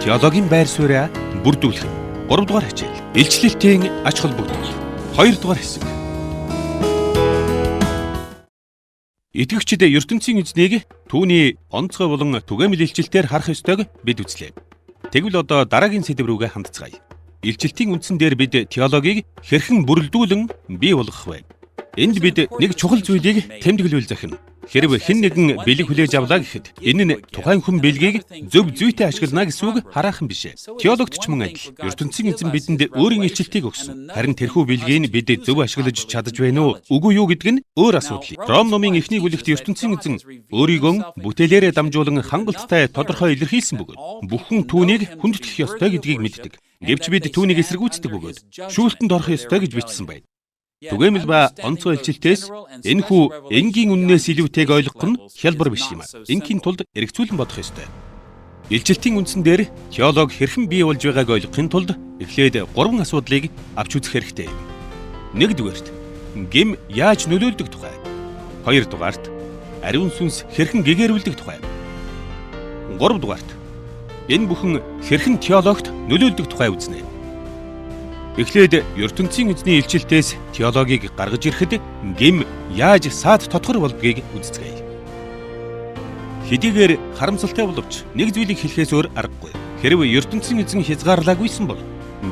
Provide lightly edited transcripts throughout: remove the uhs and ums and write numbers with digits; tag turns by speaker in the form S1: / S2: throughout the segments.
S1: теологийн байр сууриа бүрдүүлэх. 3 дугаар хичээл. Илчлэлтийн ач холбогдол. 2 дугаар хэсэг. Итгэгчид ертөнцийн эзнийг түүний онцгой болон түгээмэл илчлэлтээр харах ёстойг бид үзлээ. Тэгвэл одоо дараагийн сэдэв рүүгээ хандцгаая. Илчлэлтийн үндсэн дээр бид теологийг хэрхэн бүрэлдүүлэн бий болгох вэ? Энд бид нэг чухал зүйлийг тэмдэглэвэл захина. Хэрв хэн нэгэн бэлэг хүлээж авлаа гэхэд энэ нь тухайн хүн бэлгийг зөв зүйтэй ашиглана гэсэн үг хараахан биш. Теологч ч мөн адил. ертөнцийн эзэн бидэнд өөрийн илчлэлтийг өгсөн. Харин тэрхүү бэлгийг бид зөв ашиглаж чадаж байна уу? Үгүй юу гэдэг нь өөр асуудал. Ром номын эхний бүлэгт ертөнцийн эзэн өөрийгөө бүтээлээрээ дамжуулан хангалттай тодорхой илэрхийлсэн бөгөөд бүхэн түүнийг хүндэтгэх ёстой гэдгийг мэддэг. Гэвч бид түүнийг эсэргүүцдэг бөгөөд шүүлтэнд орох ёстой гэж бичсэн байна. Түгээмэл ба онцгой илчлэлтээс энэхүү энгийн үннээс илүүтэйг ойлгох нь хялбар биш юм. Ингийн тулд эргцүүлэн бодох ёстой. Илчлэлтийн үндсэн дээр теолог хэрхэн бий болж байгааг ойлгохын тулд эхлээд 3 асуудлыг авч үзэх хэрэгтэй. 1-дүгээрт гэм яаж нөлөөлдөг тухай. 2-дугаарт ариун сүнс хэрхэн гэгэрүүлдэг тухай. 3-дугаарт энэ бүхэн хэрхэн теологт нөлөөлдөг тухай үзнэ. Эхлээд ертөнцийн эзний илчлэлтээс теологийг гаргаж ирэхэд гэм яаж саад тодгор болдгийг үздэцгээе. Хэдийгээр харамсалтай боловч нэг зүйлийг хэлэхээс өөр аргагүй. Хэрв ертөнцийн эзэн хязгаарлаагүйсэн бол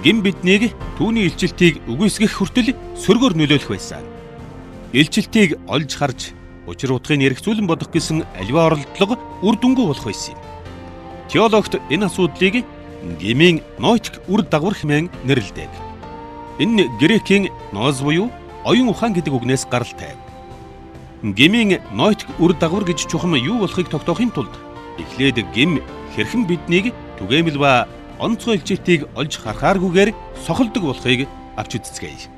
S1: гэм биднийг түүний илчлэлтийг үгүйсгэх хүртэл сөргөөр нөлөөлөх байсан. Илчлэлтийг олж харж учир утгыг эргцүүлэн бодох гэсэн аливаа оролдлого үр дүнгүй болох байсан юм. Теологт энэ асуудлыг гэмийн ноотик үр дагавар хэмээн нэрлэдэг. Энэ грекийн ноос буюу оюун ухаан гэдэг үгнээс гаралтай. Гэмийн ноотик үр дагавар гэж чухам юу болохыг тогтоохын тулд эхлээд гэм хэрхэн биднийг түгээмэл ба онцгой илчлэлтийг олж харахааргүйгээр сохолдог болохыг авч үзцгээе.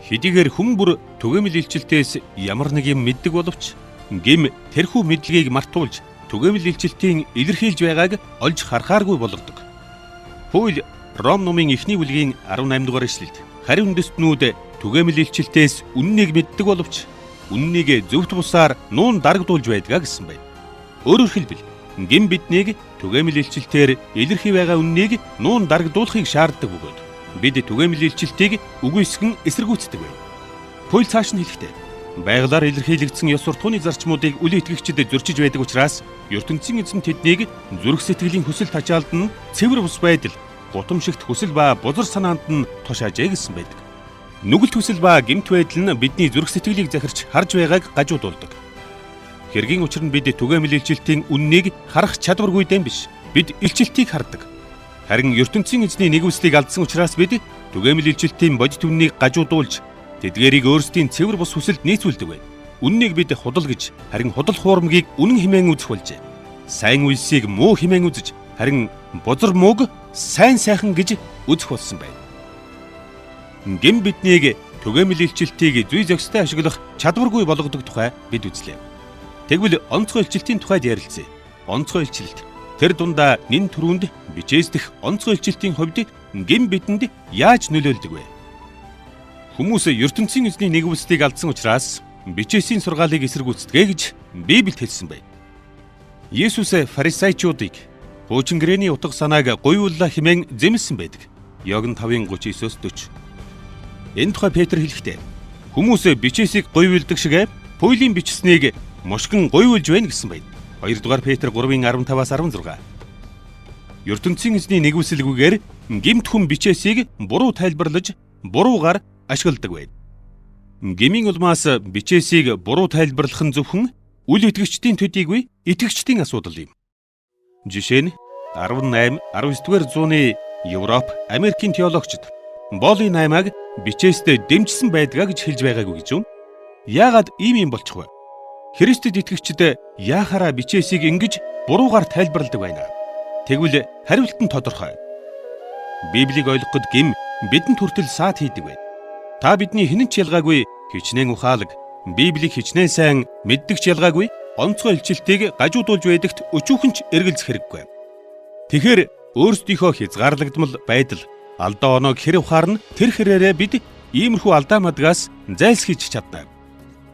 S1: Хэдийгээр хүн бүр түгээмэл илчлэлтээс ямар нэг юм мэддэг боловч гэм тэрхүү мэдлэгийг мартуулж түгээмэл илчлэлтийн илэрхийлж байгааг олж харахааргүй болгодог. Паул Ром номын эхний бүлгийн 18 дугаар эшлэлд харин үндэстнүүд түгээмэл илчлэлтээс үннийг мэддэг боловч үннийг зөвхт бусаар нуун дарагдуулж байдгаа гэсэн байна. Өөрөөр хэлбэл гэм биднийг түгээмэл илчлэлтээр илэрхий байгаа үннийг нуун дарагдуулахыг шаарддаг бөгөөд бид түгээмэл илчлэлтийг үгүйсгэн эсэргүүцдэг байна. Паул цааш нь хэлэхдээ байгалаар илэрхийлэгдсэн ёс суртахууны зарчмуудыг үл итгэгчид зөрчиж байдаг учраас ертөнцийн эзэн тэднийг зүрх сэтгэлийн хүсэл тачаалд нь цэвэр бус байдал, гутамшигт хүсэл ба бузар санаанд нь тушаажээ гэсэн байдаг. Нүгэлт хүсэл ба гэмт байдал нь бидний зүрх сэтгэлийг захирч харж байгааг гажуудуулдаг. Хэргийн учир нь бид түгээмэл илчлэлтийн үннийг харах чадваргүй дэм биш. Бид илчлэлтийг хардаг. Харин ертөнцийн эзний нэгүслийг алдсан учраас бид түгээмэл илчлэлтийн бодит үннийг гажуудуулж тэдгээрийг өөрсдийн цэвэр бус хүсэлд нийцүүлдэг байна. Үннийг бид худал гэж, харин худал хуурмгийг үнэн хэмээн үзэх болжээ. Сайн үйлсийг муу хэмээн үзэж, харин бузар мууг сайн сайхан гэж үзэх болсон байна. Гэм биднийг түгээмэл илчлэлтийг зүй зохистой ашиглах чадваргүй болгодог тухай бид үзлээ. Тэгвэл онцгой илчлэлтийн тухайд ярилцъя. Онцгой илчлэлт. Тэр дундаа нэн төрөнд бичээс дэх онцгой илчлэлтийн хувьд гэм бидэнд яаж нөлөөлдөг вэ? Хүмүүс ертөнцийн эзний нэгүслийг алдсан учраас бичээсийн сургаалыг эсэргүүцдэгэ гэж Библиэд хэлсэн байна. Есүс фарисеучуудыг хуучин гэрээний утга санааг гуйвууллаа хэмээн зэмлсэн байдаг. Йохан 5:39-40. Энэ тухай Петр хэлэхдээ хүмүүс бичээсийг гуйвуулдаг шиг Паулийн бичсэнийг мушгин гуйвуулж байна гэсэн байна. 2 дугаар Петр 3:15-16. ертөнцийн эзний нэгүсэлгүйгээр гэмт хүн бичээсийг буруу тайлбарлаж буруугаар ашигладаг байна. Гэмийн улмаас бичээсийг буруу тайлбарлах нь зөвхөн үл итгэгчдийн төдийгүй итгэгчдийн асуудал юм. Жишээ нь 18-19-р зууны Европ, Америкийн теологчид Боли 8-аг бичээстэй дэмжсэн байдгаа гэж хэлж байгаагүй гэж юм. Яагаад ийм юм болчих вэ? Христэд итгэгчид яахаараа бичээсийг ингэж буруугаар тайлбарладаг байна? Тэгвэл хариулт нь тодорхой. Библийг ойлгоход гэм бидэнд хүртэл саад хийдэг байна. Та бидний хинэн ч ялгаагүй хичнээн ухаалаг, Библийг хичнээн сайн мэддэг ч ялгаагүй онцгой илчлэлтийг гажуудуулж байдагт өчүүхэн ч эргэлзэх хэрэггүй. Тэгэхээр өөрсдийнхөө хязгаарлагдмал байдал, алдаа оноог хэрэг ухаарна, тэр хэрээрээ бид иймэрхүү алдаа мадгаас зайлсхийж чадна.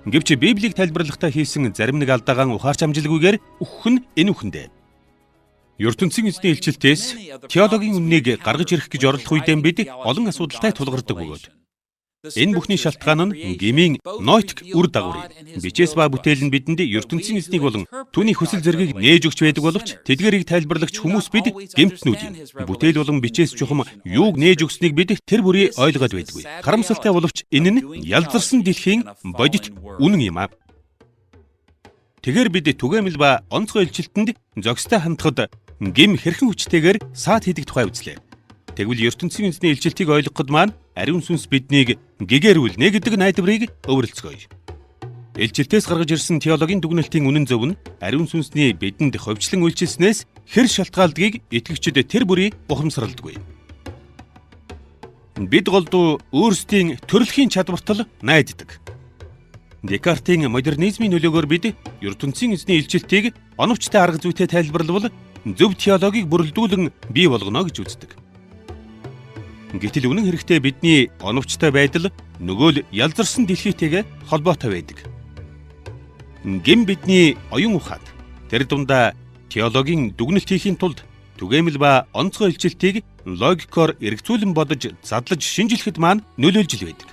S1: Гэвч Библийг тайлбарлахдаа хийсэн зарим нэг алдаагаан ухаарч амжилгүйгээр өгөх нь энэ үхэндээ. ертөнцийн эзний илчилтээс теологийн үннийг гаргаж ирэх гэж оролдох үедээ бид олон асуудалтай тулгардаг бөгөөд энэ бүхний шалтгаан нь гмийн нойтик үр дагавар юм. Бичээс ба бүтээл нь бидэнд ертөнцийн эзнийг болон түүний хүсэл зэргийг нээж өгч байдаг боловч тэдгээрийг тайлбарлагч хүмүүс бид гэмтнүүд юм. Бүтээл болон бичээс чухам юуг нээж өгснийг бид тэр бүрий ойлгоод байдаггүй. Харамсалтай боловч энэ нь ялзарсан дэлхийн бодит үнэн юм аа. Тэгэр бид түгээмэл ба онцгой илчилтэнд зохистой хандхад гим хэрхэн хүчтэйгээр саад хийдэг тухай үзлээ. Тэгвэл ертөнцийн эзний илчилтийг ойлгоход маань ариун сүнс биднийг гэгэрүүлнэ гэдэг найдварыг өвөрлцгөөе. Илчилтээс гаргаж ирсэн теологийн дүгнэлтийн үнэн зөв нь ариун сүнсний бидэнд ховчлон үйлчилснээс хэр шалтгаалдгийг итгэгчид тэр бүрий ухамсарладаггүй. Бид голдуу өөрсдийн төрөлхийн чадвартал найддаг. Декартийн модернизмын нөлөөгөөр бид ертөнцийн эзний илчилтийг оновчтой арга зүйтэй тайлбарлавал зөв теологийг бүрэлдүүлэн бий болгоно гэж үздэг. Гэтэл үнэн хэрэгтээ бидний оновчтой байдал нөгөө л ялзарсан дэлхийтэйгээ холбоотой байдаг. Гим бидний оюун ухаад тэр дундаа теологийн дүгнэлт хийхийн тулд түгээмэл ба онцгой илчилтийг логикоор эргцүүлэн бодож задлаж шинжилэхэд маань нөлөөлж л байдаг.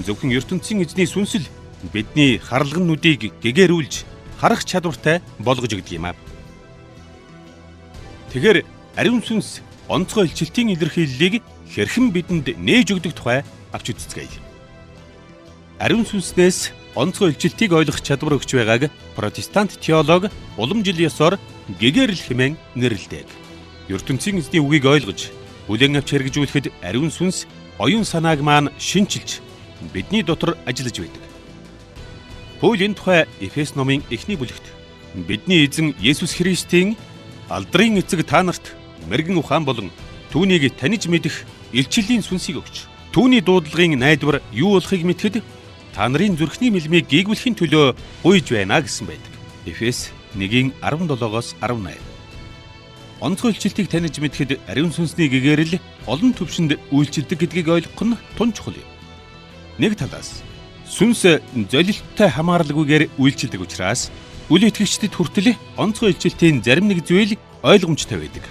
S1: Зөвхөн ертөнцийн эзний сүнсэл бидний харлаган нүдийг гэгэрүүлж харах чадвартай болгож өгдөг юм аа. Тэгэхээр ариун сүнс онцгой илчилтийн илэрхийллийг хэрхэн бидэнд нээж өгдөг тухай авч үзцгээе. Ариун сүнснээс онцгой илчилтийг ойлгох чадвар өгч байгааг протестант теолог улам жил ёсоор гэгэрл хэмээн нэрлэдэг. ертөнцийн эзний үгийг ойлгож бүлээн авч хэрэгжүүлэхэд ариун сүнс оюун санааг маань шинчилж бидний дотор ажиллаж байдаг. Паул энэ тухай Эфес номын эхний бүлэгт бидний эзэн Есүс Христийн алдрын эцэг та нарт мэрэгэн ухаан болон түүнийг таниж мэдэх илчиллийн сүнсийг өгч түүний дуудлагын найдвар юу болохыг мэдхэд та нарын зүрхний мэлмийг гээгүүлэхийн төлөө гуйж байна гэсэн байдаг. Эфес 1:17-18. Онцгой илчилтийг таниж мэдхэд ариун сүнсний гэгэрэл олон төвшөнд үйлчилдэг гэдгийг ойлгох нь тун чухал юм. Нэг талаас сүнс золилттой хамааралгүйгээр үйлчилдэг учраас үл итгэгчдэд хүртэл онцгой илчилтийн зарим нэг зүйл ойлгомжтой байдаг.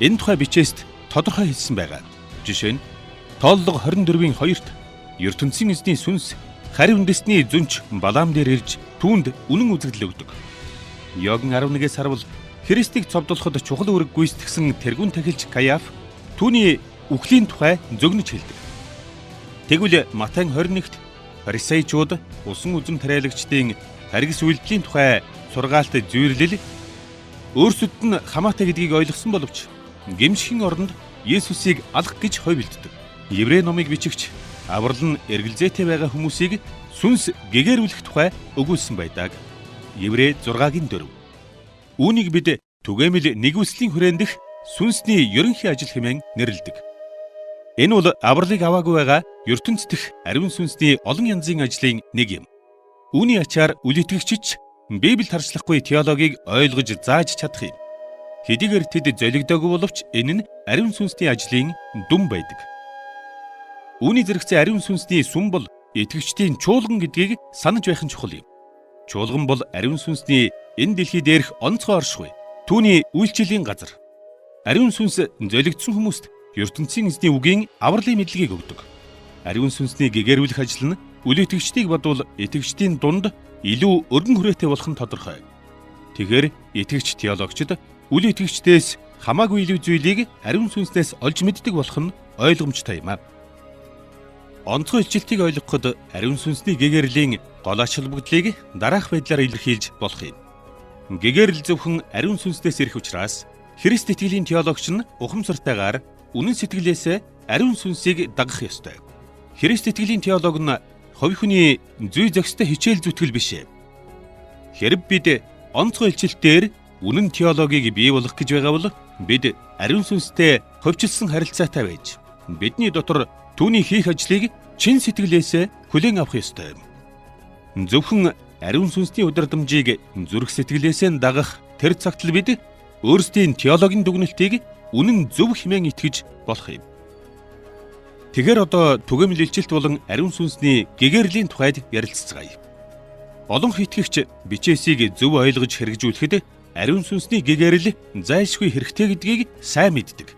S1: Энэ тухай бичээст тодорхой хэлсэн байгаа. Жишээ нь Тооллого 24:2-т ертөнцийн эзний сүнс хари үндэсний зүнч Балаам дээр ирж түүнд үнэн үзэгдэл өгдөг. Йогн 11-ээс харвал Христийг цовдлоход чухал үүрэг гүйцэтгсэн тэргүүн тахилч Каяф түүний үхлийн тухай зөгнөж хэлдэг. Тэгвэл Матай 21-т фарисеучуд усан үзэм тариалагчдын харгис үйлдэлийн тухай сургаалт зүйрлэл өөрсдөд нь хамаатай гэдгийг ойлгосон боловч гэмшихийн оронд Есүсийг алах гэж хой бэлддэг. Еврей номыг бичигч аврал нь эргэлзээтэй байгаа хүмүүсийг сүнс гэгэрүүлэх тухай өгүүлсэн байдаг. Еврей 6:4. Үүнийг бид түгээмэл нэгүслийн хүрээндх сүнсний ерөнхий ажил хэмээн нэрлэдэг. Энэ бол авралыг аваагүй байгаа ертөнц дэх ариун сүнсний олон янзын ажлын нэг юм. Үүний ачаар үл итгэгчч Библи тарчлахгүй теологийг ойлгож зааж чадах юм. Хэдийгээр тэд золигдоогүй боловч энэ нь ариун сүнсний ажлын дүн байдаг. Үүний зэрэгцээ ариун сүнсний сүм бол итгэгчдийн чуулган гэдгийг санаж байх нь чухал юм. Чуулган бол ариун сүнсний энэ дэлхий дээрх онцгой оршихуй. Түүний үйлчлэлийн газар. Ариун сүнс золигдсон хүмүүст ертөнцийн эзний үгийн авралын мэдлэгийг өгдөг. Ариун сүнсний гэгэрүүлэх ажил нь үл итгэгчдийг бодвол итгэгчдийн дунд илүү өргөн хүрээтэй болох нь тодорхой. Тэгэхээр итгэгч теологчид үл итгэгчдээс хамаагүй илүү зүйлийг ариун сүнснээс олж мэддэг болох нь ойлгомжтой юм аа. Онцгой илчилтийг ойлгоход ариун сүнсний гэгэрлийн гол ач холбогдлыг дараах байдлаар илэрхийлж болох юм. Гэгэрэл зөвхөн ариун сүнснээс ирэх учраас Христ итгэлийн теологч нь ухамсартайгаар үнэн сэтгэлээсээ ариун сүнсийг дагах ёстой. Христ итгэлийн теолог нь хувь хүний зүй зохистой хичээл зүтгэл биш. Хэрэг бид онцгой илчилтээр үнэн теологийг бий болгох гэж байгаа бол бид ариун сүнстэй хөвчлсөн харилцаатай байж бидний дотор түүний хийх ажлыг чин сэтгэлээсээ хүлээн авах ёстой. Зөвхөн ариун сүнсний удирдамжийг зүрх сэтгэлээсээ дагах тэр цагт л бид өөрсдийн теологийн дүгнэлтийг үнэн зөв хэмээн итгэж болох юм. Тэгэхээр одоо түгээмэл илчилт болон ариун сүнсний гэгэрлийн тухайд ярилцгаая. Олон итгэгч бичээсийг зөв ойлгож хэрэгжүүлэхэд ариун сүнсний гээгэрэл зайлшгүй хэрэгтэй гэдгийг сайн мэддэг.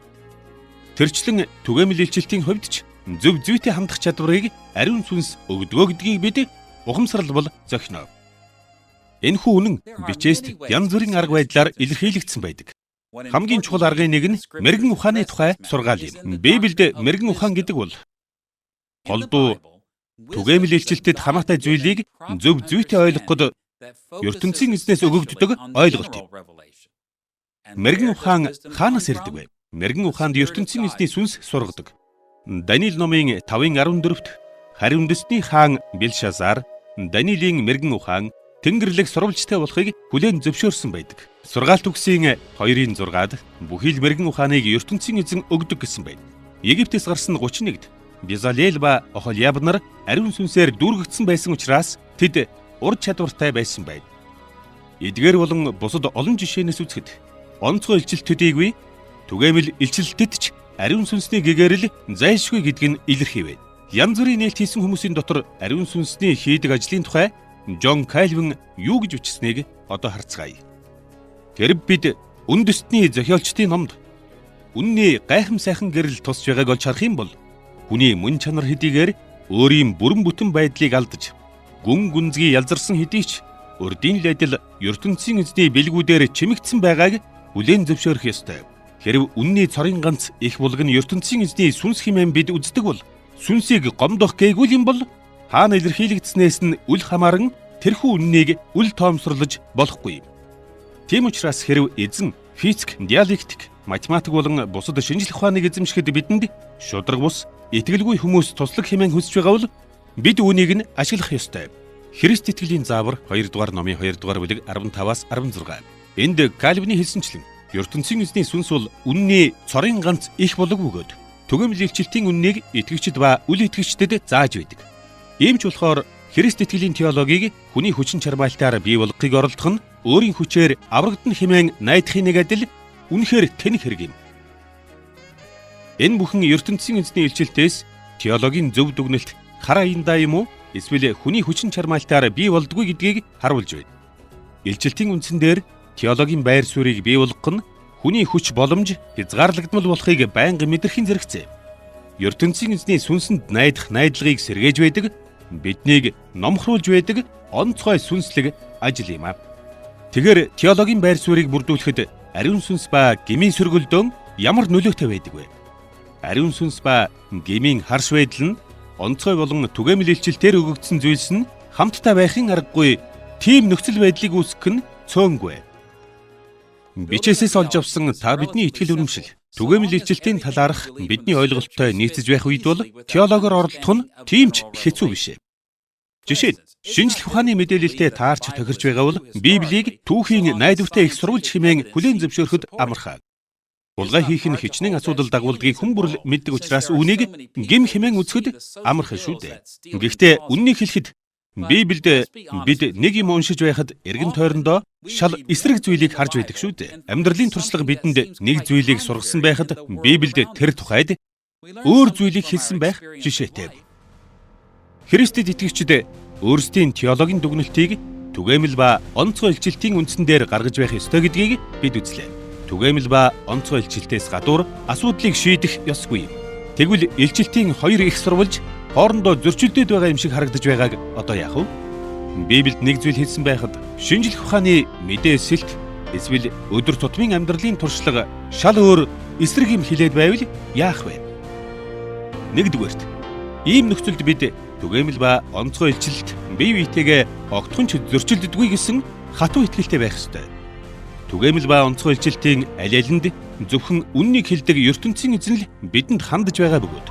S1: Тэрчлэн түгээмэл илчилтийн хувьд ч зөв зүйтэй хандах чадварыг ариун сүнс өгдөгөө гэдгийг бид ухамсарлбал зохино. Энэхүү үнэн бичээст янз бүрийн арга байдлаар илэрхийлэгдсэн байдаг. Хамгийн чухал аргын нэг нь мэрэгэн ухааны тухай сургаал юм. Библиэд мэрэгэн ухаан гэдэг бол холдуу түгээмэл илчилтэд хамаатай зүйлийг зөв зүйтэй ойлгоход ертөнцийн эзнээс өгөгддөг ойлголт юм. Мэрэгэн ухаан хаанаас ирдэг вэ? Мэрэгэн ухаанд ертөнцийн эзний сүнс сургадаг. Даниил номын 5:14-т харин үндэсний хаан Белшазар Даниилийн мэрэгэн ухаан Тэнгэрлэг сурвалжтай болохыг хүлээн зөвшөөрсөн байдаг. Сургаалт үгсийн 2:6-д бүхий л мэрэгэн ухааныг ертөнцийн эзэн өгдөг гэсэн байна. Египтээс гарсан 31-д Безалел ба Охолиаб нар ариун сүнсээр дүүргэгдсэн байсан учраас тэд ур чадвартай байсан байна. Эдгээр болон бусад олон жишээнээс үзэхэд онцгой илчилт төдийгүй түгээмэл илчилтэд ч ариун сүнсний гээгэрэл зайлшгүй гэдг нь илэрхий байна. Янз бүрийн нээлт хийсэн хүмүүсийн дотор ариун сүнсний хийдэг ажлын тухай Джон Кальвин юу гэж бичсэнийг одоо харцгаая. Хэрв бид үндэстний зохиолчдын номд үнний гайхам сайхан гэрэл тусч байгааг олж харах юм бол хүний мөн чанар хэдийгээр өөрийн бүрэн бүтэн байдлыг алдаж гүн гүнзгий ялзарсан хэдий ч урдийн л адил ертөнцийн эзний бэлгүүдээр чимэгдсэн байгааг хүлээн зөвшөөрөх ёстой. Хэрв үнний цорын ганц их булган ертөнцийн эзний сүнс хэмээн бид үздэг бол сүнсийг гомдох гээгүй юм бол хаана илэрхийлэгдснээс нь үл хамааран тэрхүү үннийг үл тоомсорлож болохгүй юм. Тийм учраас хэрв эзэн физик, диалектик, математик болон бусад шинжлэх ухааныг эзэмшихэд бидэнд шудраг бус, итгэлгүй хүмүүс туслах хэмээн хүсэж байгаа бол бид үүнийг нь ашиглах ёстой. Христ итгэлийн заавар 2 дугаар номын 2 дугаар бүлэг 15-аас 16. Энд Кальвины хэлсэнчлэн ертөнцийн эзний сүнс бол үнний цорын ганц их булаг бөгөөд түгээмэл илчилтийн үннийг итгэгчд ба үл итгэгчдэд зааж байдаг. Ийм ч болохоор Христ итгэлийн теологийг хүний хүчин чармайлтаар бий болгохыг оролдох нь өөрийн хүчээр аврагдана хэмээн найдахын нэг адил үнэхээр тэнэг хэрэг юм. Энэ бүхэн ертөнцийн эзний илчилтээс теологийн зөв дүгнэлт хараа аяндаа юм уу? Эсвэл хүний хүчин чармайлтаар бий болдгүй гэдгийг харуулж байна. Илчилтийн үндсэн дээр теологийн байр суурийг бий болгох нь хүний хүч боломж хязгаарлагдмал болохыг байнга мэдрэхин зэрэгцээ. ертөнцийн эзний сүнсэнд найдах найдлагыг сэргээж байдаг, биднийг номхруулж байдаг онцгой сүнслэг ажил юм аа. Тэгэхээр теологийн байр суурийг бүрдүүлэхэд ариун сүнс ба гмийн сөргөлдөөн ямар нөлөөтэй байдаг вэ? Ариун сүнс ба гмийн харш байдал нь онцгой болон түгээмэл илчилтээр өгөгдсөн зүйлс нь хамтдаа байхын аргагүй тийм нөхцөл байдлыг үүсгэх нь цөөнгүй. Бичээсээс олж авсан та бидний итгэл үнэмшил түгээмэл илчилтийн талаарх бидний ойлголттой нийцэж байх үед бол теологоор оролдох нь тийм ч хэцүү биш. Жишээ нь шинжлэх ухааны мэдээлэлтэй таарч тохирч байгаа бол Библийг түүхийн найдвартай их сурвалж хэмээн хүлээн зөвшөөрөхөд амархаа. Булгай хийх нь хичнээн асуудал дагуулдгийг хүн бүрл мэддэг учраас үүнийг гим хэмээн үзэхэд амархан шүү дээ. Гэхдээ үннийг хэлэхэд Библиэд бид нэг юм уншиж байхад эргэн тойрондоо шал эсрэг зүйлийг харж байдаг шүү дээ. Амьдралын туршлага бидэнд нэг зүйлийг сургасан байхад Библиэд тэр тухайд өөр зүйлийг хэлсэн байх жишээтэй. Христэд итгэгчид өөрсдийн теологийн дүгнэлтийг түгээмэл ба онцгой илчилтийн үндсэн дээр гаргаж байх ёстой гэдгийг бид үзлээ. Түгээмэл ба онцгой илчилтээс гадуур асуудлыг шийдэх ёсгүй юм. Тэгвэл илчилтийн хоёр их сурвалж хоорондоо зөрчилдөд байгаа юм шиг харагдаж байгааг одоо яах вэ? Библиэд нэг зүйл хэлсэн байхад шинжлэх ухааны мэдээ эсэлт эсвэл өдөр тутмын амьдралын туршлага шал өөр эсрэг юм хэлээд байвал яах вэ? Нэгдүгээрт ийм нөхцөлд бид түгээмэл ба онцгой илчилт бие биетэйгээ огтхон ч зөрчилддөггүй гэсэн хатуу итгэлтэй байх ёстой. Түгээмэл ба онцгой илчилтийн аль алинд зөвхөн үннийг хэлдэг ертөнцийн эзэн л бидэнд хандж байгаа бөгөөд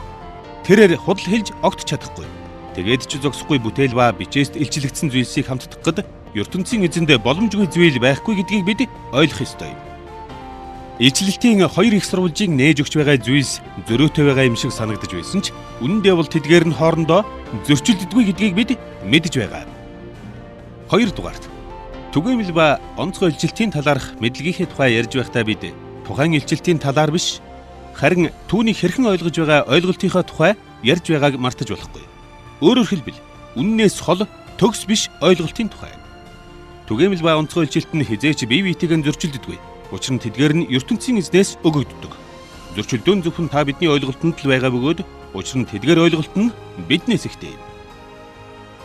S1: тэрээр худал хэлж огт чадахгүй. Тэгээд ч зогсохгүй бүтээл ба бичээст илчилэгдсэн зүйлсийг хамтдах гэд ертөнцийн эзэнд боломжгүй зүйл байхгүй гэдгийг бид ойлгох ёстой юм. Илчлэлтийн хоёр их сурвалжийг нээж өгч байгаа зүйлс зөрөөтэй байгаа юм шиг санагдаж байсан ч үнэндээ бол тэдгээр нь хоорондоо зөрчилддөггүй гэдгийг бид мэдж байгаа. Хоёрдугаарт түгээмэл ба онцгой илчилтийн талаарх мэдлэгийнхээ тухай ярьж байхдаа бид тухайн илчилтийн талаар биш харин түүнийг хэрхэн ойлгож байгаа ойлголтынхаа тухай ярьж байгааг мартаж болохгүй. Өөрөөр хэлбэл үннээс хол төгс биш ойлголтын тухай. түгээмэл ба онцгой илчилт нь хизээч бие биетэйгэн зөрчилддөггүй. Учир нь тэдгээр нь ертөнцийн эзнээс өгөгддөг. Зөрчилдөөн зөвхөн та бидний ойлголтод л байгаа бөгөөд учир нь тэдгээр ойлголт нь биднээс ихтэй юм.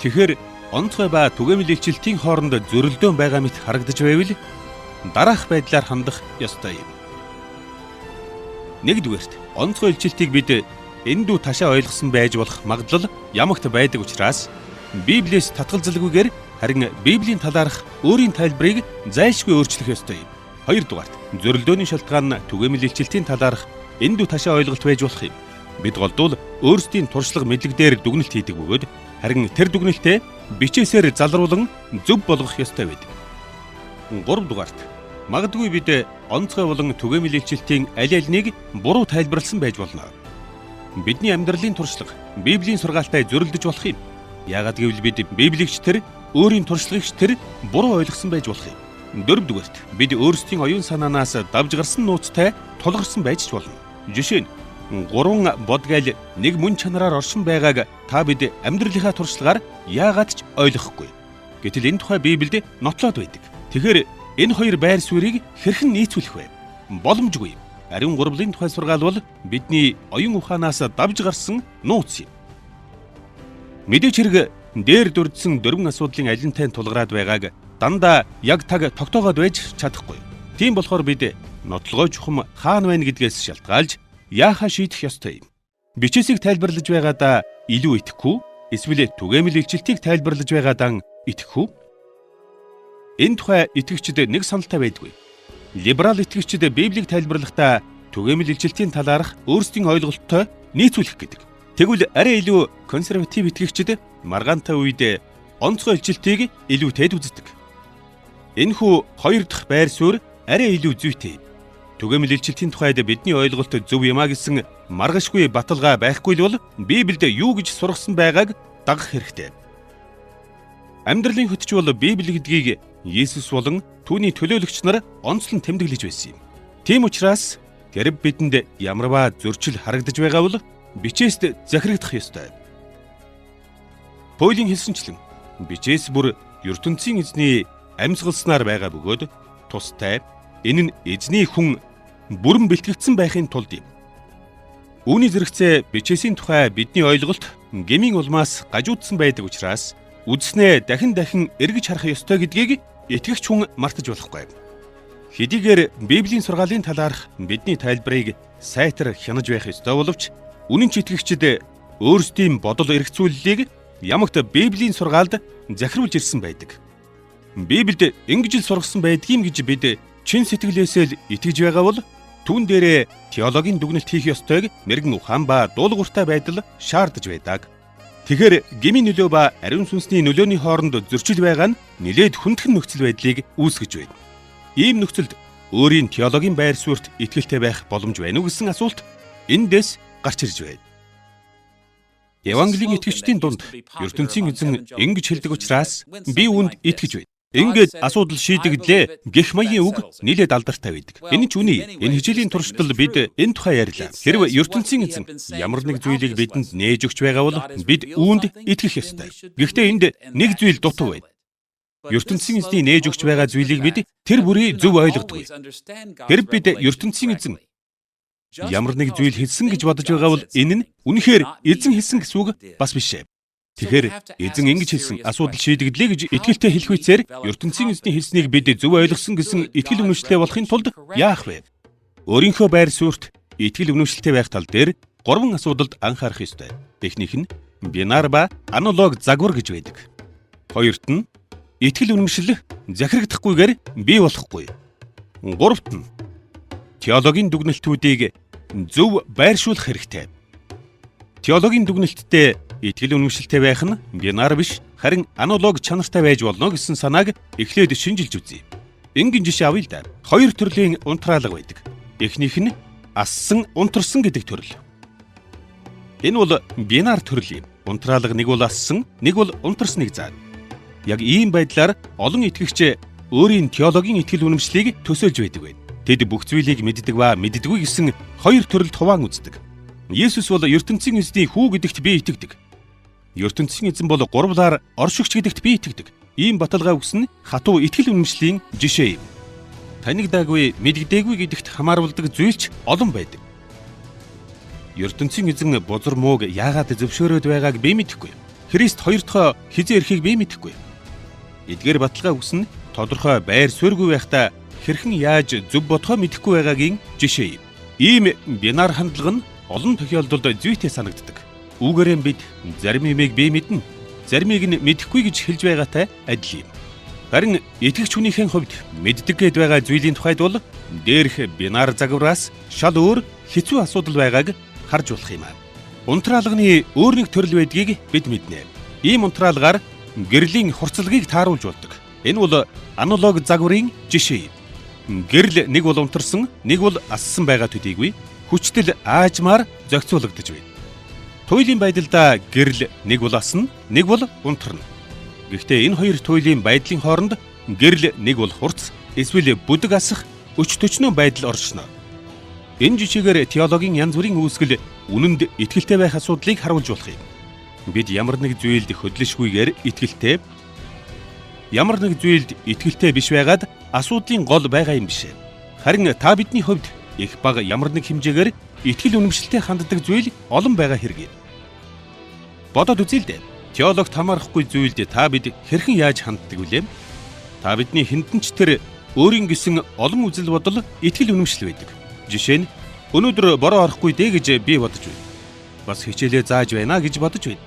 S1: Тэгэхээр онцгой ба түгээмэл илчилтийн хооронд зөрөлдөөн байгаа мэт харагдаж байвал дараах байдлаар хандах ёстой юм. Нэгдүгээрт онцгой илчилтийг бид эндүү ташаа ойлгосон байж болох магадлал ямагт байдаг учраас Библиэс татгалзалгүйгээр харин Библийн талаарх өөрийн тайлбарыг зайлшгүй өөрчлөх ёстой юм. Хоёрдугаарт зөрөлдөөний шалтгаан нь түгээмэл илчилтийн талаарх эндүү ташаа ойлголт байж болох юм. Бид голдуул өөрсдийн туршлага мэдлэг дээр дүгнэлт хийдэг бөгөөд харин тэр дүгнэлтээ бичээсээр залруулан зөв болгох ёстой байдаг. Гуравдугаарт магадгүй бид онцгой болон түгээмэл илчилтийн аль алиныг буруу тайлбарласан байж болно. Бидний амьдралын туршлага Библийн сургаалтай зөрөлдөж болох юм. Яагаад гэвэл бид Библигч тэр өөрийн туршлагыг тэр буруу ойлгосон байж болох юм. Дөрөвдүгээрт бид өөрсдийн оюун санаанаас давж гарсан нууцтай тулгарсан байж ч болно. Жишээ нь 3 бодгайл нэг мөн чанараар оршин байгааг та бид амьдралынхаа туршлагаар яагаад ч ойлгохгүй. Гэтэл энэ тухай Библиэд нотлоод байдаг. Тэгэхээр энэ хоёр байр суурийг хэрхэн нийцүүлэх вэ? Боломжгүй. Ариун гурвлын тухай сургаал бол бидний оюун ухаанаас давж гарсан нууц юм. Мэдээч хэрэг дээр дурдсан дөрвөн асуудлын алинтай тулгараад байгааг дандаа яг таг тогтоогоод байж чадахгүй. Тийм болохоор бид нотлогой чухам хаана байна гэдгээс шалтгаалж яахаа шийдэх ёстой юм. Бичээсийг тайлбарлаж байгаадаа илүү итгэхгүй, эсвэл түгээмэл илчилтийг тайлбарлаж байгаадаа итгэхгүй. Энэ тухай итгэгчид нэг саналтай байдгүй. Либерал итгэгчид Библийг тайлбарлахдаа түгээмэл илчилтийн талаарх өөрсдийн ойлголттой нийцүүлэх гэдэг. Тэгвэл арай илүү консерватив итгэгчид маргаантай үед онцгой илчилтийг илүү тед үздэг. Энэхүү хоёр дахь байр суурь арай илүү зүйтэй. Түгээмэл илчилтийн тухайд бидний ойлголт зөв юмаа гэсэн маргашгүй баталгаа байхгүй л бол Библиэд юу гэж сургасан байгааг дагах хэрэгтэй. Амьдралын хөтч бол Библи гэдгийг Есүс болон түүний төлөөлөгч нар онцлон тэмдэглэж байсан юм. Тийм учраас хэрэг бидэнд ямарваа зөрчил харагдаж байгаа бол бичээст захирагдах ёстой. Паулийн хэлсэнчлэн бичээс бүр ертөнцийн эзний амьсгалснаар байгаа бөгөөд тустай энэ нь эзний хүн бүрэн бэлтгэгдсэн байхын тулд юм. Үүний зэрэгцээ бичээсийн тухай бидний ойлголт гмийн улмаас гажуудсан байдаг учраас үзснээ дахин эргэж харах ёстой гэдгийг итгэгч хүн мартаж болохгүй. Хэдийгээр Библийн сургаалын талаарх бидний тайлбарыг сайтар хянаж байх ёстой боловч үнэн ч итгэгчид өөрсдийн бодол эргцүүллийг ямагт Библийн сургаалд захируулж ирсэн байдаг. Библиэд ингэж л сургасан байдгийм гэж бид чин сэтгэлээсээ л итгэж байгаа бол түүн дээрээ теологийн дүгнэлт хийх ёстойг мэрэгэн ухаан ба дуулууртай байдал шаардаж байдаг. Тэгэхээр гмийн нөлөө ба ариун сүнсний нөлөөний хооронд зөрчил байгаа нь нэлээд хүндхэн нөхцөл байдлыг үүсгэж байна. Ийм нөхцөлд өөрийн теологийн байр суурьт итгэлтэй байх боломж байна уу гэсэн асуулт эндээс гарч ирж байна. Евангелийн итгэгчдийн дунд ертөнцийн эзэн ингэж хэлдэг учраас би үүнд итгэж байна. Ингээд асуудал шийдэглээ гэх маягийн үг нэлээд алдартай байдаг. Энэ ч үнэ. Энэ хичээлийн туршдал бид энэ тухай ярьлаа. Хэрвээ ертөнцийн эзэн ямар нэг зүйлийг бидэнд нээж өгч байгаа бол бид үүнд итгэх ёстой. Гэхдээ энд нэг зүйл дутуу байна. ертөнцийн эзний нээж өгч байгаа зүйлийг бид тэр бүрийг зөв ойлгодоггүй. Хэрэг бид ертөнцийн эзэн ямар нэг зүйл хэлсэн гэж бодож байгаа бол энэ нь үнэхээр эзэн хэлсэн гэсэн үг бас биш ээ. Тэгэхээр эзэн ингэж хэлсэн асуудал шийдэгдлээ гэж итгэлтэй хэлэх үедээр ертөнцийн эзний хэлснийг бид зөв ойлгосон гэсэн итгэл үнэмшилтэй болохын тулд яах вэ? Өөрийнхөө байр суурьт итгэл үнэмшилтэй байх тал дээр 3 асуудалд анхаарах ёстой. Эхнийх нь бинар ба аналог загвар гэж байдаг. Хоёрт нь итгэл үнэмшил захирагдахгүйгээр бий болохгүй. Гуравт нь теологийн дүгнэлтүүдийг зөв байршуулах хэрэгтэй. Теологийн дүгнэлттэй итгэл үнэмшилтэй байх нь бинар биш, харин аналог чанартай байж болно гэсэн санааг эхлээд шинжилж үзье. Энгийн жишээ авъя л да. 2 төрлийн унтраалга байдаг. Эхнийх нь ассан, унтарсан гэдэг төрөл. Энэ бол бинар төрөл юм. Унтраалга нэг бол ассан, нэг бол унтарсныг заана. Яг ийм байдлаар олон итгэгч өөрийн теологийн итгэл үнэмшлийг төсөөлж байдаг байна. Тэд бүх зүйлийг мэддэг ба мэддэггүй гэсэн 2 төрөлд хуваан үздэг. Есүс бол ертөнцийн эзний хүү гэдэгт би итгэдэг. ертөнцийн эзэн бол гурвлаар оршигч гэдэгт би итгэдэг. ийм баталгаа өгсөн нь хатуу итгэл үнэмшлийн жишээ юм. Танигдаагүй, мэддэггүй гэдэгт хамааруулдаг зүйлч олон байдаг. ертөнцийн эзэн бузар мууг яагаад зөвшөөрөөд байгааг би мэдэхгүй. Христ хоёр дахь хизээ ирэхийг би мэдэхгүй. Эдгээр баталгаа өгсөн нь тодорхой байр суурьгүй байхдаа хэрхэн яаж зөв бодохоо мэдэхгүй байгаагийн жишээ юм. Ийм бинар хандлага нь олон тохиолдолд зүйтэй санагддаг. Үүгээрээ бид зарим юмыг би мэднэ, заримыг нь мэдэхгүй гэж хэлж байгаатай адил юм. Харин итгэгч хүнийхэн хувьд мэддэг гээд байгаа зүйлийн тухайд бол дээрх бинар загвараас шал өөр хэцүү асуудал байгааг харж болох юм аа. Унтраалганы өөр нэг төрөл байдгийг бид мэднэ. Ийм унтраалгаар гэрлийн хурцлагыг тааруулж болдог. Энэ бол аналог загварын жишээ юм. Гэрэл нэг бол унтарсан, нэг бол ассан байгаа төдийгүй хүчтэл аажмаар зохицуулагдаж байна. Туйлын байдалда гэрэл нэг бол асна, нэг бол унтарна. Гэхдээ энэ хоёр туйлын байдлын хооронд гэрэл нэг бол хурц, эсвэл бүдэг асах өч төчнөө байдал оршино. Энэ жишээгээр теологийн янз бүрийн үүсгэл үнэнд итгэлтэй байх асуудлыг харуулж болох юм. Бид ямар нэг зүйлд хөдлөшгүйгээр итгэлтэй, ямар нэг зүйлд итгэлтэй биш байгаад асуудлын гол байгаа юм биш. Харин та бидний хувьд их бага ямар нэг хэмжээгээр итгэл үнэмшилтэй ханддаг зүйл олон байгаа хэрэг. Бодоод үзье л дээ. Теологт хамаарахгүй зүйлд та бид хэрхэн яаж ханддаг вүлээ? Та бидний хэндэн ч тэр өөрийн гэсэн олон үзэл бодол итгэл үнэмшил байдаг. Жишээ нь өнөөдөр бороо орохгүй дээ гэж би бодож байна. Бас хичээлээ зааж байна гэж бодож байна.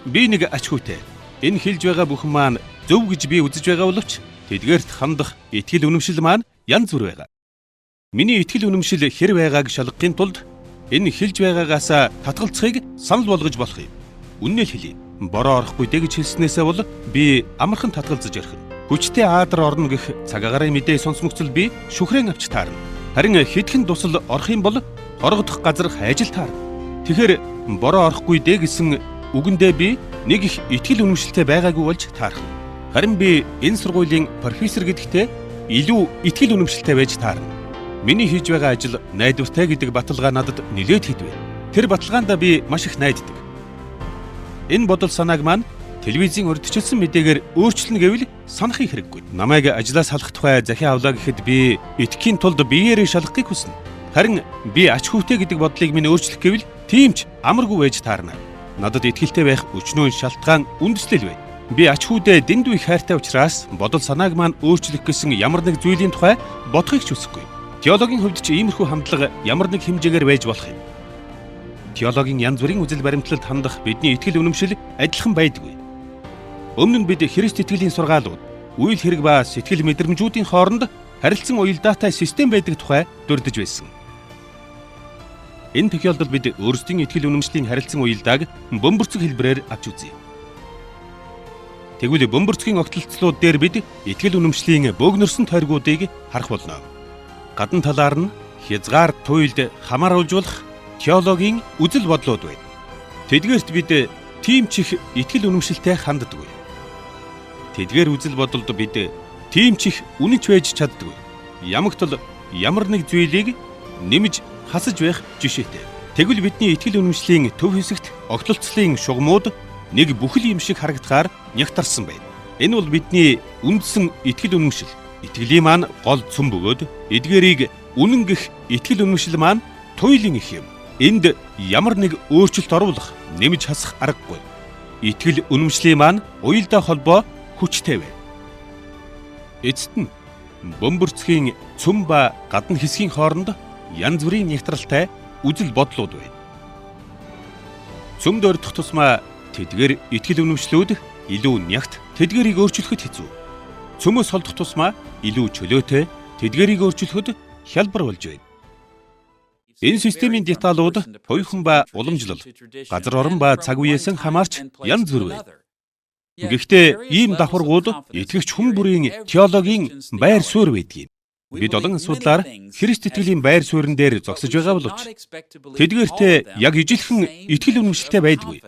S1: Би нэг ач хүүтэй. Энэ хэлж байгаа бүхэн маань зөв гэж би үзэж байгаа боловч тэдгээрт хандах итгэл үнэмшил маань янз бүр байгаа. Миний итгэл үнэмшил хэр байгааг шалгахын тулд энэ хэлж байгаагаас татгалцахыг санал болгож болох юм. Үнэн л хэлье. Бороо орохгүй дээ гэж хэлснээсээ бол би амархан татгалзаж ярих. Хүчтэй аадар орно гэх цагаагаар мэдээ сонсмогцол би шүхрэн авч таарна. Харин хэдхэн тусал орох юм бол хорогдох газар хайжил таарна. Тэгэхээр бороо орохгүй дээ гэсэн үгэндээ би нэг их итгэл үнэмшилтэй байгаагүй болж таарах. Харин би энэ сургуулийн профессор гэдэгтээ илүү итгэл үнэмшилтэй байж таарна. Миний хийж байгаа ажил найдвартай гэдэг баталгаа надад нэлээд хэд вэ. Тэр баталгаанд би маш их найддаг. Энэ бодол санааг маань телевизийн урьдчилсан мэдээгээр өөрчлөн гэвэл санахын хэрэггүй. Намайг ажлаас салах тухай захин авлаа гэхэд би итгэхийн тулд биеэрээ шалгахыг хүснэ. Харин би ач хүүтэй гэдэг бодлыг минь өөрчлөх гэвэл тийм ч амаргүй байж таарна. Надад итгэлтэй байх өчнөө шалтгаан үндэслэл байна. Би ач хүүдээ дэндүү их хайртай учраас бодол санааг маань өөрчлөх гэсэн ямар нэг зүйлийн тухай бодохыг ч хүсэхгүй. Теологийн хувьд ч иймэрхүү хандлага ямар нэг хэмжээгээр байж болох юм. Теологийн янз бүрийн үзэл баримтлалд хандах бидний итгэл үнэмшил адилхан байдаггүй. Өмнө нь бид Христ итгэлийн сургаалууд, үйл хэрэг ба сэтгэл мэдрэмжүүдийн хооронд харилцан уялдаатай систем байдаг тухай дурдж байсан. Энэ тохиолдолд бид өөрсдийн итгэл үнэмшлийн харилцан уялдааг бөмбөрцөг хэлбэрээр авч үзье. Тэгвэл бөмбөрцгийн огтлолцлууд дээр бид итгэл үнэмшлийн бөөгнөрсөн тойргуудыг харах болно. Гадна талаар нь хязгаар туйлд хамааруулж болох теологийн үзэл бодлууд байна. Тэдгээрт бид тийм ч их итгэл үнэмшилтэй ханддаггүй. Тэдгээр үзэл бодолд бид тийм ч их үнэнч байж чаддаггүй. Ямагтал ямар нэг зүйлийг нэмж хасаж байх жишээтэй. Тэгвэл бидний итгэл үнэмшлийн төв хэсэгт огтлолцлын шугамуд нэг бүхэл юм шиг харагдахаар нягтарсан байна. Энэ бол бидний үндсэн итгэл үнэмшил. Итгэлийн маань гол цөм бөгөөд эдгээрийг үнэн гэх итгэл үнэмшил маань туйлын их юм. Энд ямар нэг өөрчлөлт оруулах, нэмж хасах аргагүй. Итгэл үнэмшлийн маань уялдаа холбоо хүчтэй байна. Эцэст нь бөмбөрцгийн цөм ба гадна хэсгийн хооронд янз бүрийн нягтралтай үзэл бодлууд байна. Цөмд өрдөх тусмаа тэдгээр итгэл үнэмшлүүд илүү нягт, тэдгээрийг өөрчлөхөд хэцүү. Цөмөөс холдох тусмаа илүү чөлөөтэй, тэдгээрийг өөрчлөхөд хялбар болж байна. Энэ системийн деталууд хоёрхан ба уламжлал, газар орон ба цаг үеэс хамаарч янз бүр байна. Гэхдээ ийм давхаргууд итгэгч хүн бүрийн теологийн байр суурь байдаг юм. Бид олон асуудлаар Христ итгэлийн байр суурин дээр зогсож байгаа боловч тэдгээртээ яг ижилхэн итгэл үнэмшилтэй байдаггүй.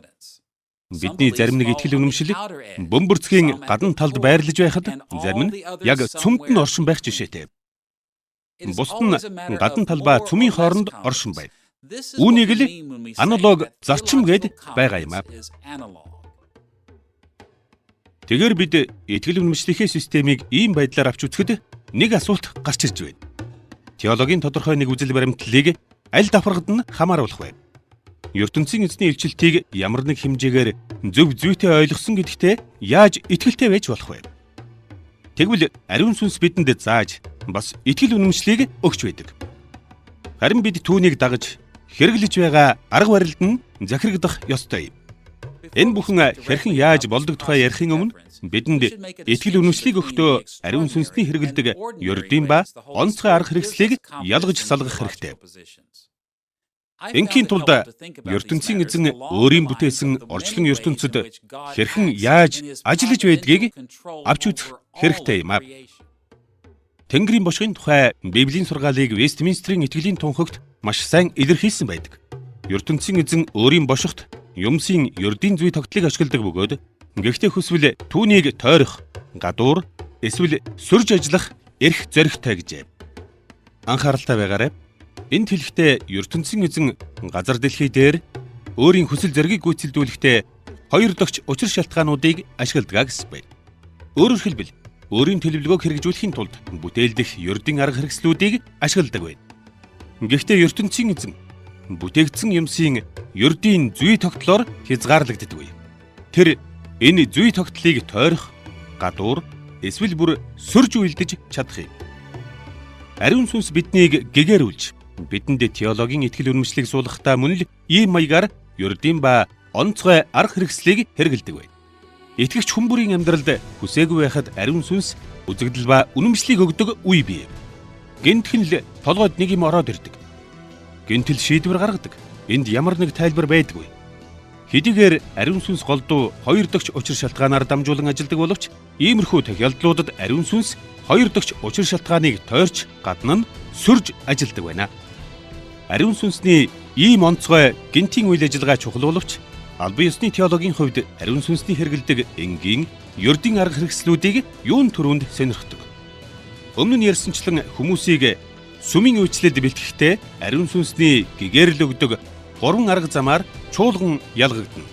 S1: Бидний зарим нэг итгэл үнэмшил бөмбөрцгийн гадна талд байрлаж байхад зарим нь яг цөмд нь оршин байх жишээтэй. Бусд нь гадна тал ба цөмийн хооронд оршин байна. Үүнийг л аналог зарчим гээд байгаа юм аа. Тэгээр бид итгэл үнэмшлийнхээ системийг ийм байдлаар авч үзэхэд нэг асуулт гарч ирж байна. Теологийн тодорхой нэг үзэл баримтлалыг аль давхаргад нь хамааруулах вэ? ертөнцийн эзний илчилтийг ямар нэг хэмжээгээр зөв зүйтэй ойлгосон гэдэгтээ яаж итгэлтэй байж болох вэ? Тэгвэл ариун сүнс бидэнд зааж бас итгэл үнэмшлийг өгч байдаг. Харин бид түүнийг дагаж хэрэглэж байгаа арга барилд нь захирагдах ёстой юм. Энэ бүхэн хэрхэн яаж болдог тухай ярихын өмнө бидэнд итгэл үнэмшлийг өгөхдөө ариун сүнсний хэрэгэлдэг ердийн ба онцгой арга хэрэгслийг ялгаж салгах хэрэгтэй. Инхийн тулд ертөнцийн эзэн өөрийн бүтээсэн орчлон ертөнцид хэрхэн яаж ажиллаж байдгийг авч үзэх хэрэгтэй юм аа. Тэнгэрийн бошгын тухай Библийн сургаалыг Вестминстерийн итгэлийн тунхагт маш сайн илэрхийлсэн байдаг. ертөнцийн эзэн өөрийн бошгот юмсын ердийн зүй тогтлыг ашигладаг бөгөөд гэхдээ хүсвэл түүнийг тойрох, гадуур, эсвэл сүрж ажиллах эрх зоригтой гэжээ. Анхааралтай байгаарай. Энд хэлэхдээ ертөнцийн эзэн газар дэлхий дээр өөрийн хүсэл зоригийг гүйцэлдүүлэхдээ хоёр дахь учир шалтгаануудыг ашигладаг гэсэн байна. Өөрөөр хэлбэл өөрийн төлөвлөгөөг хэрэгжүүлэхийн тулд бүтээлдэх ердийн арга хэрэгслүүдийг ашигладаг байна. Гэхдээ ертөнцийн эзэн бүтээгдсэн юмсын ердийн зүй тогтлоор хязгаарлагддаг. Тэр энэ зүй тогтлыг тойрох, гадуур, эсвэл бүр сүрж үйлдэж чадах юм. Ариун сүнс биднийг гэгэрүүлж, бидэнд теологийн итгэл үнэмшлийг суулгахдаа мөн л ийм маягаар ердийн ба онцгой арга хэрэгслийг хэрэгэлдэг байна. Итгэгч хүн бүрийн амьдралд хүсээгүй байхад ариун сүнс үзэгдэл ба үнэмшлийг өгдөг үе бий. Гэнтхэн л толгойд нэг юм ороод ирдэг. Гэнтэл шийдвэр гаргадаг. Энд ямар нэг тайлбар байдаггүй. Хэдийгээр ариун сүнс голдуу хоёр дахь учир шалтгаанаар дамжуулан ажилладаг боловч иймэрхүү тохиолдлуудад ариун сүнс хоёр дахь учир шалтгааныг тойрч гадна нь сүрж ажилладаг байна. Ариун сүнсний ийм онцгой гэнтийн үйл ажиллагаа чухал боловч албан ёсны теологийн хувьд ариун сүнсний хэрэгэлдэг энгийн ердийн арга хэрэгслүүдийг юун төрөнд сонирхдог. Өмнө нь ярьсанчлан хүмүүсийг сүмийн үйлчлэлд бэлтгэхдээ ариун сүнсний гэгэрэл өгдөг 3 арга замаар чуулган ялгагдана.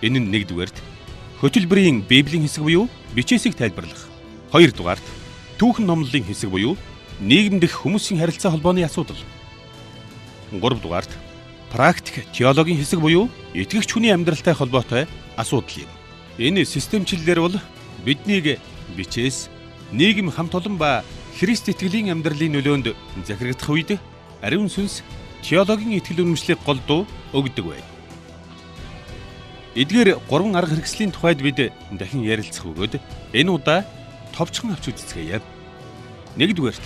S1: Энэ нь 1-дүгээрт хөтөлбөрийн Библийн хэсэг буюу бичээсийг тайлбарлах. 2-дугаарт түүхэн номлолын хэсэг буюу нийгэм дэх хүмүүсийн харилцаа холбооны асуудал. 3-дугаарт практик теологийн хэсэг буюу итгэгч хүний амьдралтай холбоотой асуудал юм. Энэ системчлэлээр бол биднийг бичээс нийгэм хамт олон ба Христ итгэлийн амьдралын нөлөөнд захирагдах үед ариун сүнс теологийн итгэл үнэмшлийг голдуу өгдөг байна. Эдгээр 3 арга хэрэгслийн тухайд бид дахин ярилцах бөгөөд энэ удаа товчхон авч үзцгээе. 1-дүгээрт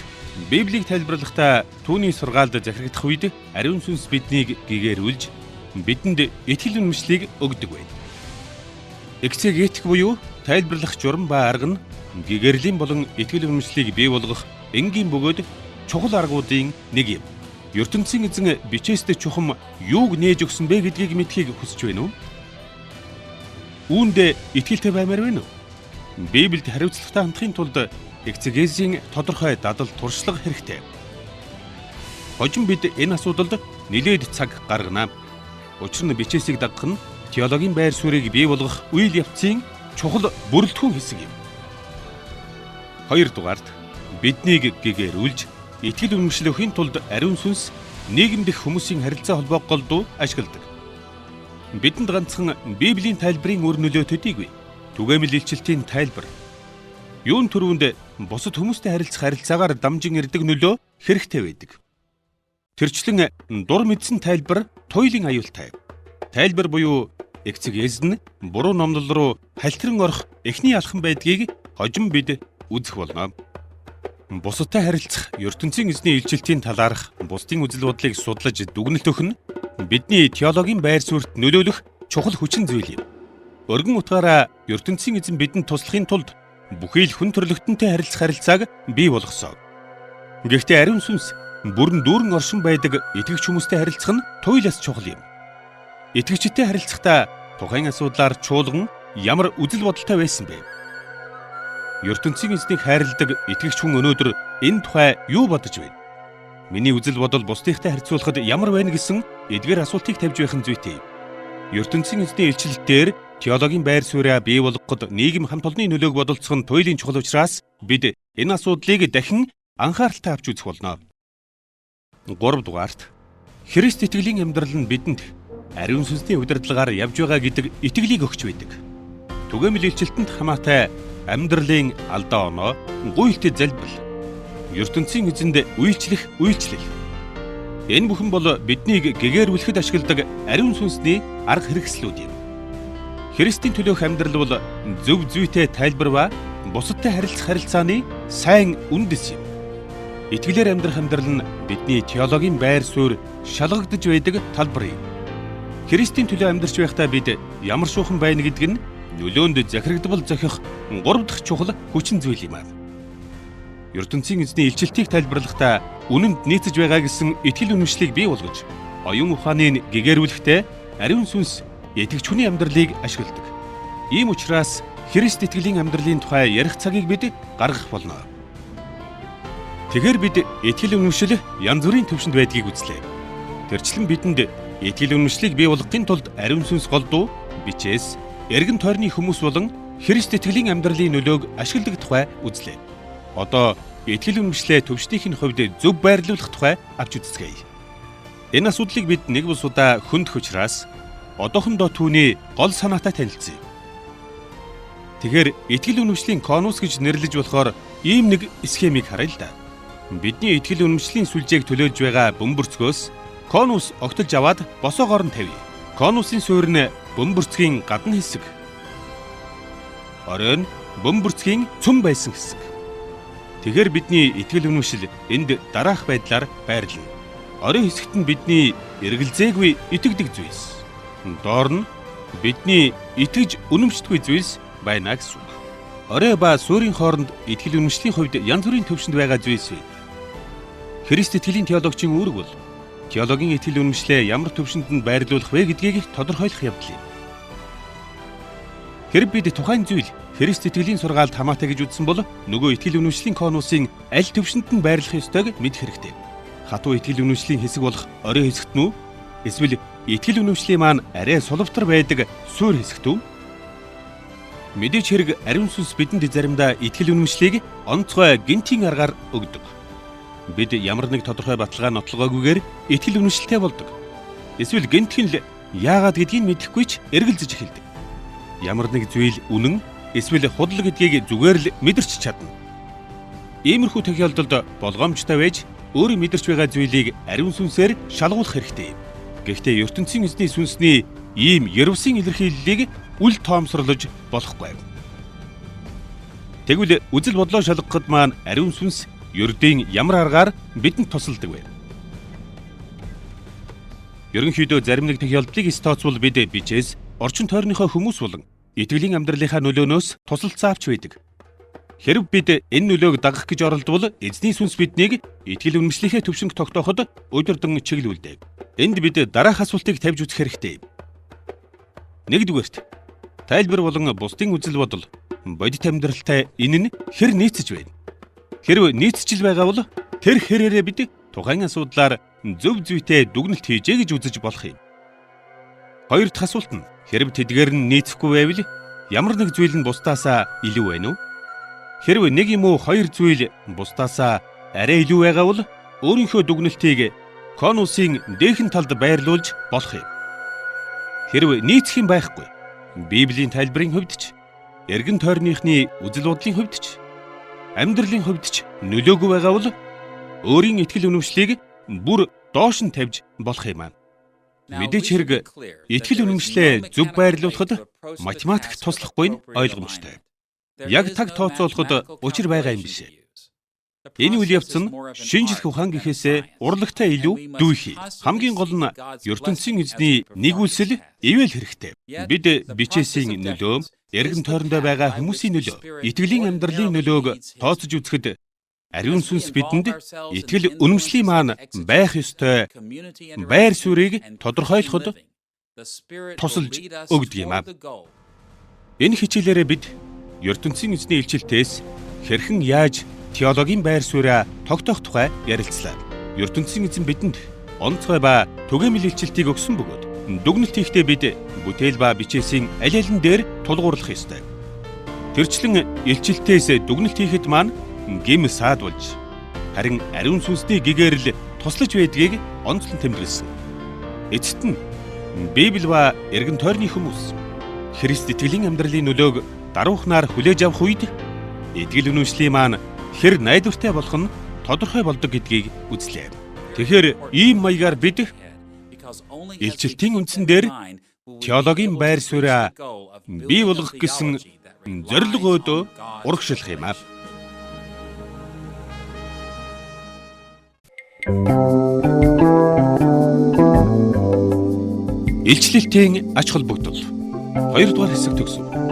S1: Библийг тайлбарлахдаа түүний сургаалд захирагдах үед ариун сүнс биднийг гэгэрүүлж бидэнд итгэл үнэмшлийг өгдөг байна. Экзегетик буюу тайлбарлах журам ба арга нь гэгэрлийн болон итгэл үнэмшлийг бий болгох энгийн бөгөөд чухал аргуудын нэг юм. ертөнцийн эзэн бичээсд чухам юуг нээж өгсөн бэ гэдгийг мэдхийг хүсэж байна уу? Үүнд итгэлтэй баймаар байна уу? Библиэд хариуцлагатай хандахын тулд экзегезийн тодорхой дадал туршлага хэрэгтэй. Хожим бид энэ асуудалд нэлээд цаг гаргана. Учир нь бичээсийг дагах нь теологийн байр суурийг бий болгох үйл явцын чухал бүрэлдэхүүн хэсэг юм. 2-дугаарт биднийг гэгэрүүлж итгэл үнэмшил өхийн тулд ариун сүнс нийгэм дэх хүмүүсийн харилцаа холбоог голдуу ашигладаг. Бидэнд ганцхан Библийн тайлбарын үр нөлөө төдийгүй. Түгээмэл илчилтийн тайлбар. Юун төрөнд бусад хүмүүстэй харилцах харилцаагаар дамжин ирдэг нөлөө хэрэгтэй байдаг. Тэрчлэн дур мэдсэн тайлбар туйлын аюултай. Тайлбар буюу экзегез нь буруу номлол руу хальтран орох эхний алхам байдгийг хожим бид үзэх болно. Бусадтай харилцах ертөнцийн эзний илчилтийн талаарх бусдын үзэл бодлыг судлаж дүгнэлт өгөх нь бидний теологийн байр суурьд нөлөөлөх чухал хүчин зүйл юм. Өргөн утгаараа ертөнцийн эзэн бидэнд туслахын тулд бүхий л хүн төрлөختөнтэй харилцах харилцааг бий болгосон. Гэхдээ ариун сүнс бүрэн дүүрэн оршин байдаг итгэгч хүмүүстэй харилцах нь туйлаас чухал юм. Итгэгчтэй харилцахдаа тухайн асуудлаар чуулган ямар үзэл бодолтой байсан бэ? ертөнцийн эзнийг хайрладаг итгэгч хүн өнөөдөр энэ тухай юу бодож байна? Миний үзэл бодол бусдынхтай харьцуулахад ямар байна гэсэн эдгээр асуултыг тавьж байх нь зүйтэй. ертөнцийн эзний илчилэлтээр теологийн байр сууриа бий болгоход нийгэм хамт олонны нөлөөг бодолцох нь туйлын чухал учраас бид энэ асуудлыг дахин анхааралтай авч үзэх болно. 3 дугаарт Христ итгэлийн амьдрал нь бидэнд ариун сүнсний удирдлагаар явж байгаа гэдэг итгэлийг өгч байдаг. Түгээмэл илчилтэнд хамаатай амьдралын алдаа оноо, гуйлтад залбирал, ертөнцийн эзэнд үйлчлэх үйлчлэл. Энэ бүхэн бол биднийг гэгээрүүлэхэд ашигладаг ариун сүнсний арга хэрэгслүүд юм. Христийн төлөөх амьдрал бол зөв зүйтэй тайлбар ба бусадтай харилцах харилцааны сайн үндэс юм. Итгэлээр амьдрах амьдрал нь бидний теологийн байр суурь шалгагдж байдаг талбар юм. Христийн төлөө амьдарч байхдаа бид ямар шуухан байна гэдэг нь нөлөөнд захирагдвал зохих 3 дахь чухал хүчин зүйл юм аа. ертөнцийн эзний илчилтийг тайлбарлахдаа үнэнд нийцэж байгаа гэсэн итгэл үнэмшлийг бий болгож, оюун ухааныг гэгээрүүлэхдээ ариун сүнс итгэгч хүний амьдралыг ашигладаг. Ийм учраас Христ итгэлийн амьдралын тухай ярих цагийг бид гаргах болно. Тэгэхээр бид итгэл үнэмшил янз бүрийн төвшөнд байдгийг үзлээ. Тэрчлэн бидэнд итгэл үнэмшлийг бий болгохын тулд ариун сүнс голдуу, бичээс, эргэн тойрны хүмүүс болон Христ итгэлийн амьдралын нөлөөг ашигладаг тухай үзлээ. Одоо итгэл үнэмшлээ төвшнийхний хувьд зөв байрлуулах тухай авч үзцгээе. Энэ асуудлыг бид нэг бус удаа хөндөх учраас одоохондоо түүний гол санаатай танилцъя. Тэгэхээр итгэл үнэмшлийн конус гэж нэрлэж болохоор ийм нэг схемийг харъя л да. Бидний итгэл үнэмшлийн сүлжээг төлөөлж байгаа бөмбөрцгөөс конус огтолж аваад босоогоор нь тавья. Конусын суурь нь бөмбөрцгийн гадна хэсэг. Оройн бөмбөрцгийн цөм байсан хэсэг. Тэгэхээр бидний итгэл үнэмшил энд дараах байдлаар байрлана. Орой хэсэгт нь бидний эргэлзээгүй итгэдэг зүйлс. Доор нь бидний итгэж үнэмшдэггүй зүйлс байна гэсэн үг. Орой ба суурийн хооронд итгэл үнэмшлийн хувьд янз бүрийн төвшөнд байгаа зүйлс бий. Христ итгэлийн теологчийн үүрэг бол теологийн итгэл үнэмшлээ ямар төвшөнд нь байрлуулах вэ гэдгийг тодорхойлох явдал юм. Хэрэг бид тухайн зүйл Христ итгэлийн сургаалд хамаатай гэж үзсэн бол нөгөө итгэл үнэмшлийн конусын аль төвшөнд нь байрлах ёстойг мэдэх хэрэгтэй. Хатуу итгэл үнэмшлийн хэсэг болох орой хэсэгт нь эсвэл итгэл үнэмшлийн маань арай сулвтар байдаг суур хэсэгт үү? Мэдээж хэрэг ариун сүнс бидэнд заримдаа итгэл үнэмшлийг онцгой гинтийн аргаар өгдөг. Бид ямар нэг тодорхой баталгаа нотлогоогүйгээр итгэл үнэмшилтэй болдог. Эсвэл гинтхэн л яагаад гэдгийг мэдэхгүй ч эргэлзэж эхэлдэг. Ямар нэг зүйл үнэн эсвэл худал гэдгийг зүгээр л мэдэрч чадна. Иймэрхүү тохиолдолд болгоомжтой байж өөрөө мэдэрч байгаа зүйлийг ариун сүнсээр шалгуулах хэрэгтэй юм. Гэхдээ ертөнцийн эзний сүнсний ийм ярвсын илэрхийллийг үл тоомсорлож болохгүй. Тэгвэл үзэл бодлоо шалгахад маань ариун сүнс ердийн ямар аргаар бидэнд тусалдаг вэ? Ерөнхийдөө зарим нэг тохиолдлыг тооцвол бид бичээс орчин тойрныхоо хүмүүс болон итгэлийн амьдралынхаа нөлөөнөөс тусалцаа авч байдаг. Хэрв бид энэ нөлөөг дагах гэж оролдвол эзний сүнс биднийг итгэл үнэмшлийнхээ төвшинг тогтооход удирдан чиглүүлдэг. Энд бид дараах асуултыг тавьж үзэх хэрэгтэй. Нэгдүгээрт тайлбар болон бусдын үзэл бодол бодит амьдралтай энэ нь хэр нийцэж байна? Хэрв нийцчил байгаа бол тэр хэрээрээ бид тухайн асуудлаар зөв зүйтэй дүгнэлт хийжээ гэж үзэж болох юм. Хоёр дахь асуулт нь хэрв тэдгээр нь нийцэхгүй байвал ямар нэг зүйл нь бусдаасаа илүү байна уу? Хэрв нэг юм уу хоёр зүйл бусдаасаа арай илүү байгаа бол өөрийнхөө дүгнэлтийг конусын дээхэн талд байрлуулж болох юм. Хэрв нийцэх юм байхгүй, Библийн тайлбарын хувьд ч, эргэн тойрныхны үзэл бодлын хувьд ч, амьдралын хувьд ч нөлөөгүй байгаа бол өөрийн итгэл үнэмшлийг бүр доош нь тавьж болох юм аа. Мэдээж хэрэг итгэл үнэмшлээ зөв байрлуулахад математик туслахгүй нь ойлгомжтой. Яг таг тооцоолоход учир байгаа юм биш. Энэ үйл явц нь шинжлэх ухаан гэхээсээ урлагтай илүү дүүхий. Хамгийн гол нь ертөнцийн эзний нэгүүлсэл ивэл хэрэгтэй. Бид бичээсийн нөлөө, эргэн тойрондоо байгаа хүмүүсийн нөлөө, итгэлийн амьдралын нөлөөг тооцож үзэхэд ариун сүнс бидэнд итгэл үнэмшлийн маань байх ёстой байр суурийг тодорхойлоход тусалж өгдөг юм аа. Энэ хичээлээрээ бид ертөнцийн эзний илчилтээс хэрхэн яаж теологийн байр сууриа тогтоох тухай ярилцлаа. ертөнцийн эзэн бидэнд онцгой ба түгээмэл илчилтийг өгсөн бөгөөд Дүгнэлт хийхдээ бид бүтээл ба бичээсийн аль алин дээр тулгуурлах ёстой. Тэрчлэн илчилтээс дүгнэлт хийхэд маань гим саад болж харин ариун сүнсний гэгээр л туслаж байдгийг онцлон тэмдэглэсэн. Эцэст нь Библи ба эргэн тойрны хүмүүс Христ итгэлийн амьдралын нөлөөг даруйхнаар хүлээж авах үед итгэл үнэмшлийн маань хэр найдвартай болох нь тодорхой болдог гэдгийг үзлээ. Тэгэхээр ийм маягаар бид илчилтийн үндсэн дээр теологийн байр сууриа бий болгох гэсэн зорилгоод урагшлах юм аа. Илчлэлтийн ач холбогдол 2 дугаар хэсэг төгсөв.